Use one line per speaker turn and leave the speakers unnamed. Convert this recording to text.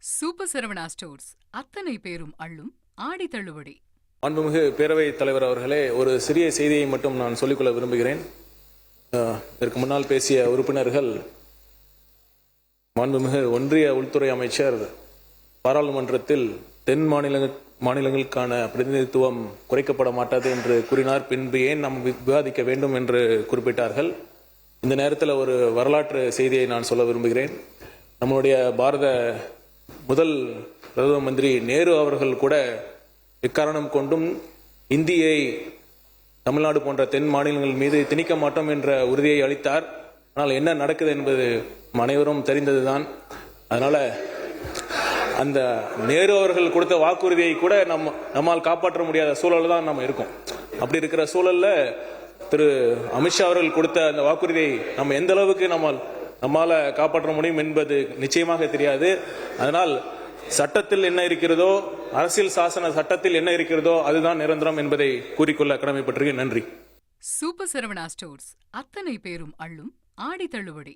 Super Saravana stores அத்தனை பேரும் அள்ளும் ஆடி தள்ளுபடி.
மாண்புமிகு பேரவைத் தலைவர் அவர்களே, ஒரு சிறிய செய்தியை மட்டும் நான் சொல்லிக்கொள்ள விரும்புகிறேன். இதற்கு முன்னால் பேசிய உறுப்பினர்கள் மாண்புமிகு ஒன்றிய உள்துறை அமைச்சர் பாராளுமன்றத்தில் தென் மாநிலங்களுக்கான பிரதிநிதித்துவம் குறைக்கப்பட மாட்டாது என்று கூறினார். பின்பு ஏன் நாம் விவாதிக்க வேண்டும் என்று குறிப்பிட்டார்கள். இந்த நேரத்தில் ஒரு வரலாற்று செய்தியை நான் சொல்ல விரும்புகிறேன். நம்முடைய பாரத முதல் பிரதம மந்திரி நேரு அவர்கள் கூட எக்காரணம் கொண்டும் இந்தியை தமிழ்நாடு போன்ற தென் மாநிலங்கள் மீது திணிக்க மாட்டோம் என்ற உறுதியை அளித்தார். ஆனால் என்ன நடக்குது என்பது அனைவரும் தெரிந்ததுதான். அதனால அந்த நேரு அவர்கள் கொடுத்த வாக்குறுதியை கூட நம்மால் காப்பாற்ற முடியாத சூழல் தான் நம்ம இருக்கோம். அப்படி இருக்கிற சூழல்ல திரு அமித்ஷா அவர்கள் கொடுத்த அந்த வாக்குறுதியை நம்ம எந்த அளவுக்கு நம்மால காப்பாற்ற முடியும் என்பது நிச்சயமாக தெரியாது. அதனால் சட்டத்தில் என்ன இருக்கிறதோ, அரசியல் சாசன சட்டத்தில் என்ன இருக்கிறதோ அதுதான் நிரந்தரம் என்பதை கூறிக்கொள்ள கடமைப்பட்டிருக்கேன். நன்றி.
சூப்பர் சரவணா ஸ்டோர்ஸ் அத்தனை பேரும் அள்ளும் ஆடி தள்ளுபடி.